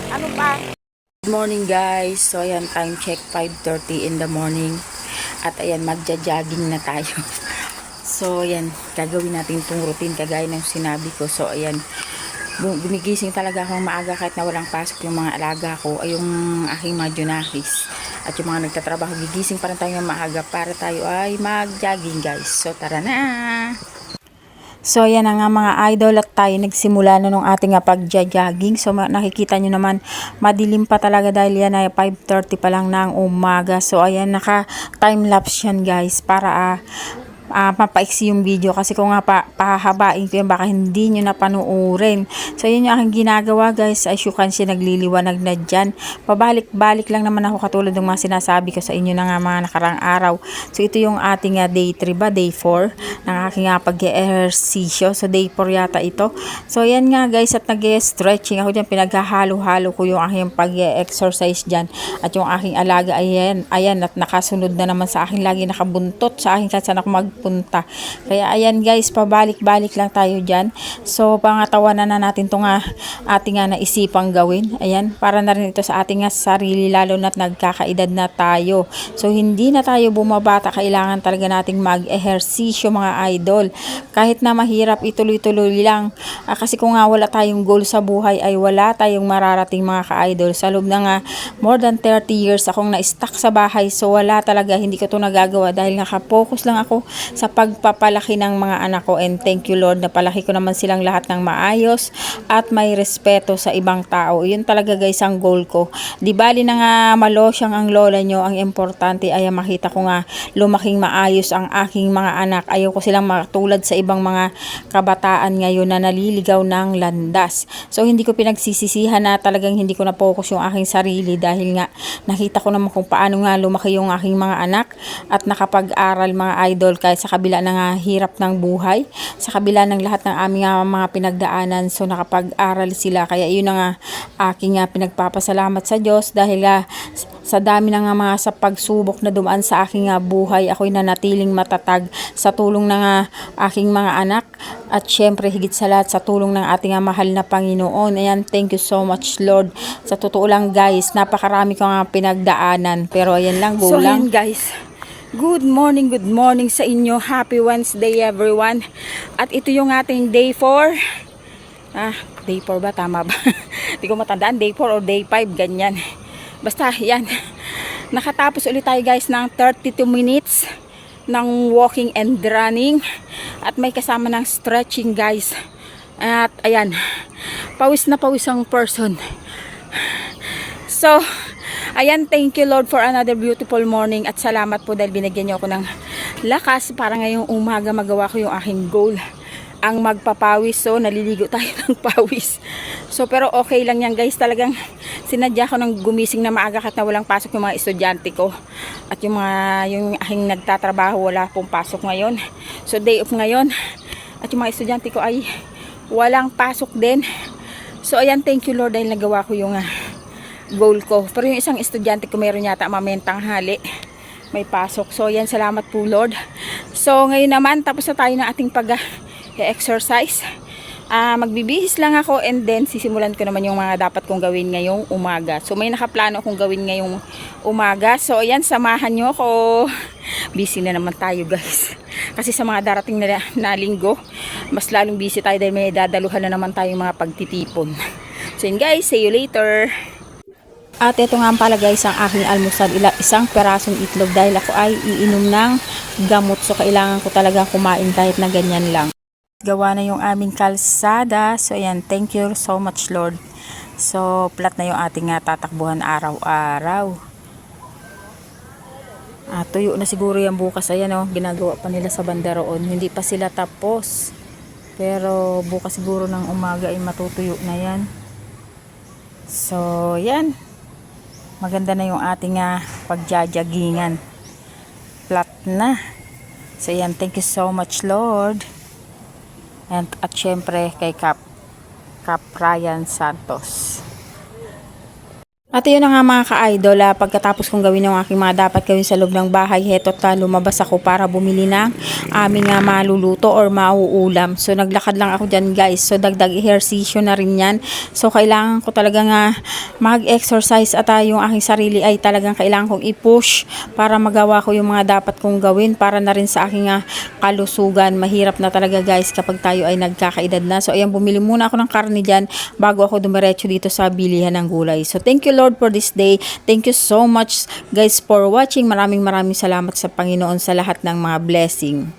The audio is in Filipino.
Ano pa? Good morning guys. So ayan, time check 5:30 in the morning. At ayan, magja-jogging na tayo. So ayan, gagawin natin itong routine kagaya ng sinabi ko. So ayan, gumigising talaga akong maaga kahit na walang pasok yung mga alaga ko ay yung aking mga junakis at yung mga nagtatrabaho. Gigising pa rin tayo ng maaga para tayo ay mag-jogging guys. So tara na! So ayan na nga mga idol, at tayo nagsimula na nung ating pag-jogging. So nakikita nyo naman madilim pa talaga dahil yan ay 5:30 pa lang ng umaga. So ayan, naka time lapse yan guys para mapaiksi yung video kasi kung nga pahabain ko yan baka hindi nyo napanuurin. So yun yung aking ginagawa guys. As you can see, nagliliwanag na dyan. Pabalik-balik lang naman ako katulad ng mga sinasabi ko sa inyo na nga mga nakarang araw. So ito yung ating day 3 ba? Day 4 ng aking pag-ehersisyo. So day 4 yata ito. So yan nga guys, at nag-stretching ako dyan. Pinaghahalo-halo ko yung aking pag-exercise dyan. At yung aking alaga ayan, at nakasunod na naman sa akin, lagi nakabuntot sa akin kahit saan ako magpunta. Kaya ayan guys, pabalik-balik lang tayo dyan. So pangatawanan na natin itong ating naisipang gawin. Ayan, para na rin ito sa ating sarili, lalo na't nagkakaedad na tayo. So hindi na tayo bumabata, kailangan talaga nating mag-ehersisyo mga idol. Kahit na mahirap, ituloy-tuloy lang. Kasi kung nga wala tayong goal sa buhay ay wala tayong mararating mga ka-idol. Sa loob ng more than 30 years akong na-stuck sa bahay. So wala talaga, hindi ko ito nagagawa dahil nakapokus lang ako sa pagpapalaki ng mga anak ko, and thank you Lord, napalaki ko naman silang lahat ng maayos at may respeto sa ibang tao. Yun talaga guys ang goal ko. Di bali na nga malosyang ang lola nyo, ang importante ay makita ko nga lumaking maayos ang aking mga anak. Ayaw ko silang matulad sa ibang mga kabataan ngayon na naliligaw ng landas. So hindi ko pinagsisisihan na talagang hindi ko na focus yung aking sarili dahil nga nakita ko naman kung paano nga lumaki yung aking mga anak at nakapag-aral mga idol, kahit sa kabila ng hirap ng buhay, sa kabila ng lahat ng aming mga pinagdaanan. So nakapag-aral sila, kaya yun ang aking pinagpapasalamat sa Diyos dahil sa dami ng mga sa pagsubok na dumaan sa aking buhay, ako'y nanatiling matatag sa tulong ng aking mga anak at syempre higit sa lahat sa tulong ng ating mahal na Panginoon. Ayan, thank you so much Lord. Sa totoo lang guys, napakarami ko pinagdaanan, pero ayan lang, go lang. So guys, good morning sa inyo. Happy Wednesday everyone. At ito yung ating day 4. Day 4 ba? Tama ba? Hindi ko matandaan, day 4 or day 5, ganyan. Basta yan. Nakatapos ulit tayo guys ng 32 minutes ng walking and running. At may kasama ng stretching guys. At ayan, pawis na pawis ang person. So ayan, thank you Lord for another beautiful morning, at salamat po dahil binigyan niyo ako ng lakas para ngayong umaga magawa ko yung aking goal, ang magpapawis. So naliligo tayo ng pawis. So pero okay lang yan guys, talagang sinadya ko ng gumising na maaga kahit na walang pasok yung mga estudyante ko. At yung aking nagtatrabaho wala pong pasok ngayon. So day off ngayon. At yung mga estudyante ko ay walang pasok din. So ayan, thank you Lord dahil nagawa ko yung goal ko. Pero yung isang estudyante ko meron yata mamayang tanghali may pasok. So yan, salamat po Lord. So ngayon naman tapos na tayo ng ating pag-exercise. Magbibihis lang ako and then sisimulan ko naman yung mga dapat kong gawin ngayong umaga. So may nakaplano akong gawin ngayong umaga. So ayan, samahan nyo ako. Busy na naman tayo guys. Kasi sa mga darating na linggo, mas lalong busy tayo dahil may dadaluhan na naman tayong mga pagtitipon. So yun guys, see you later. At ito nga pala guys ang aking almusal, isang perasong itlog dahil ako ay iinom ng gamot. So kailangan ko talaga kumain kahit na ganyan lang. Gawa na yung aming kalsada. So ayan, thank you so much Lord. So flat na yung ating tatakbuhan araw-araw. Tuyo na siguro yan bukas. Ayan ginagawa pa nila sa bandaroon. Hindi pa sila tapos. Pero bukas siguro ng umaga ay matutuyo na yan. So yan. Maganda na yung ating pagjajagingan. Flat na. So yan, thank you so much Lord. At syempre kay Cap Ryan Santos. At yun na nga mga ka-idol, pagkatapos kong gawin yung aking mga dapat gawin sa loob ng bahay, heto't lumabas ako para bumili ng aming maluluto or mauulam. So naglakad lang ako dyan guys, so dagdag ehersisyo na rin yan. So kailangan ko talaga nga mag-exercise at yung aking sarili ay talagang kailangan kong i-push para magawa ko yung mga dapat kong gawin para na rin sa aking kalusugan. Mahirap na talaga guys kapag tayo ay nagkakaedad na. So ayan, bumili muna ako ng karne dyan bago ako dumiretso dito sa bilihan ng gulay. So thank you Lord for this day. Thank you so much guys for watching. Maraming salamat sa Panginoon sa lahat ng mga blessing.